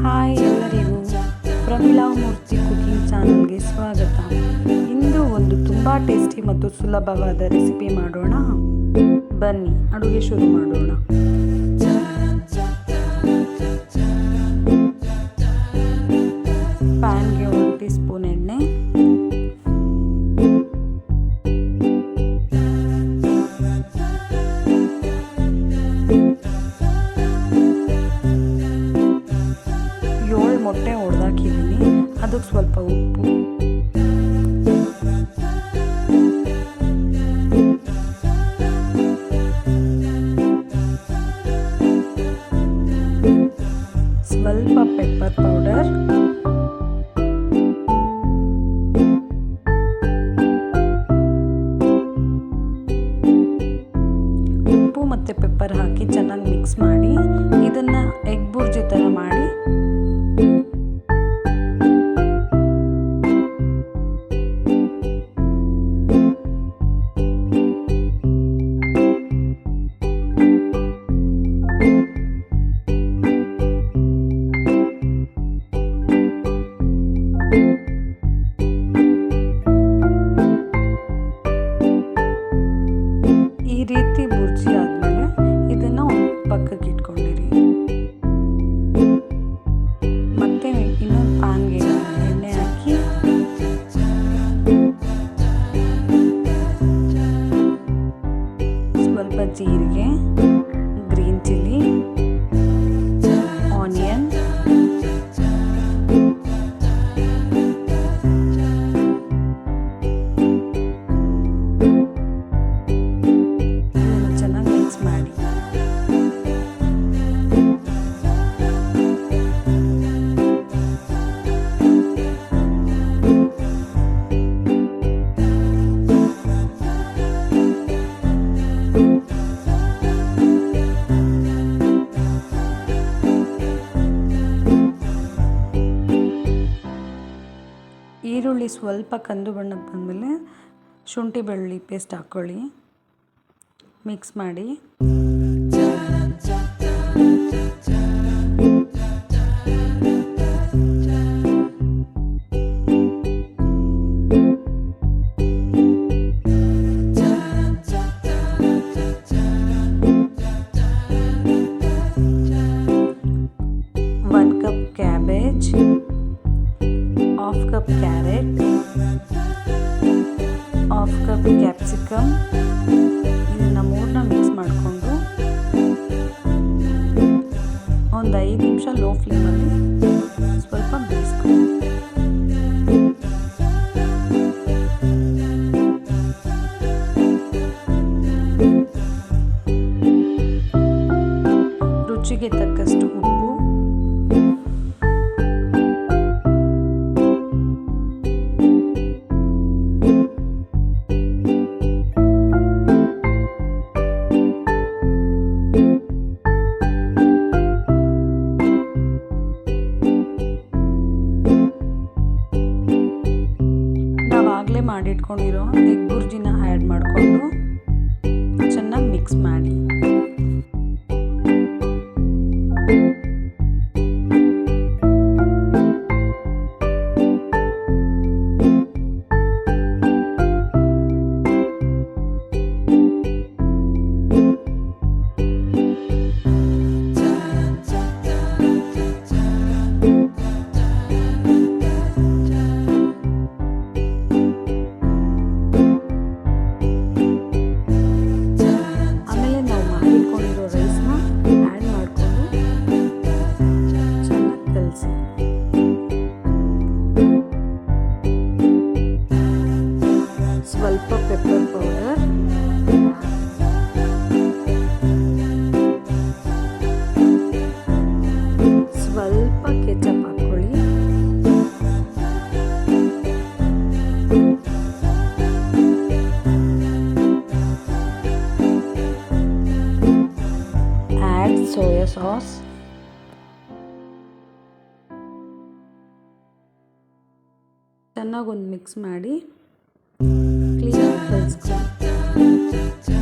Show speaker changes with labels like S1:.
S1: Hi ಎಲ್ಲರಿಗೂ ಪ್ರಮೀಳಾ ಮೂರ್ತಿ cooking ಚಾನಲ್ಗೆ ಸ್ವಾಗತ. ಇಂದು ಒಂದು ತುಂಬ ಟೇಸ್ಟಿ ಮತ್ತು ಸುಲಭವಾದ ರೆಸಿಪಿ ಮಾಡೋಣ. ಬನ್ನಿ ಅಡುಗೆ ಶುರು ಮಾಡೋಣ. ಪ್ಯಾನ್ಗೆ 1 ಟೀ ಸ್ಪೂನ್ ಎಣ್ಣೆ, ಮೊಟ್ಟೆ ಹೊಡೆದಾಕಿದ್ದೀನಿ, ಅದಕ್ಕೆ ಸ್ವಲ್ಪ ಉಪ್ಪು, ಸ್ವಲ್ಪ ಪೆಪ್ಪರ್ ಪೌಡರ್, ಉಪ್ಪು ಮತ್ತು ಪೆಪ್ಪರ್ ಹಾಕಿ ಚೆನ್ನಾಗಿ ಮಿಕ್ಸ್ ಮಾಡಿ ಇದನ್ನು ಎಗ್ ಬುರ್ಜಿ ಥರ ಮಾಡಿ ಈ ರೀತಿ ಬುರ್ಜಿ ಆದಮೇಲೆ ಇದನ್ನು ಪಕ್ಕಕ್ಕೆ ಇಟ್ಕೊಂಡಿರಿ. ಮತ್ತೆ ಇನ್ನೊಂದು ಪ್ಯಾನ್ಗೆ ಎಣ್ಣೆ ಹಾಕಿ ಸ್ವಲ್ಪ ಜೀರಿಗೆ, ಗ್ರೀನ್ ಚಿಲ್ಲಿ, ಆನಿಯನ್, ಚೆನ್ನಾಗಿ ಮಿಕ್ಸ್ ಮಾಡಿ ಈರುಳ್ಳಿ ಸ್ವಲ್ಪ ಕಂದು ಬಣ್ಣಕ್ಕೆ ಬಂದಮೇಲೆ ಶುಂಠಿ ಬೆಳ್ಳುಳ್ಳಿ ಪೇಸ್ಟ್ ಹಾಕ್ಕೊಳ್ಳಿ, ಮಿಕ್ಸ್ ಮಾಡಿ. One cup cabbage, half cup carrot, half cup capsicum, ಇದನ್ನು ಮೂರನ್ನ ಮಿಕ್ಸ್ ಮಾಡಿಕೊಂಡು ಒಂದು 5 ನಿಮಿಷ ಲೋ ಫ್ಲೇಮಲ್ಲಿ ಸ್ವಲ್ಪ ಬೇಯಿಸ್ಕೊಂಡು ರುಚಿಗೆ ತಕ್ಕಷ್ಟು ಉಪ್ಪು, ನಾವಾಗಲೇ ಮಾಡಿಟ್ಕೊಂಡಿರೋ ಎಗ್ ಬುರ್ಜಿನ ಆ್ಯಡ್ ಮಾಡಿಕೊಂಡು ಚೆನ್ನಾಗಿ ಮಿಕ್ಸ್ ಮಾಡಿ. ಸ್ವಲ್ಪ ಪೆಪ್ಪರ್ ಪೌಡರ್, ಸ್ವಲ್ಪ ಕೆಚಪ್ ಹಾಕ್ಕೊಳ್ಳಿ, ಆ್ಯಡ್ ಸೋಯಾ ಸಾಸ್, ಚೆನ್ನಾಗಿ ಒಂದು ಮಿಕ್ಸ್ ಮಾಡಿ ಕ್ಲೀನಾಗಿ ಕಲಿಸ್ಕೊಳ್ಳಿ.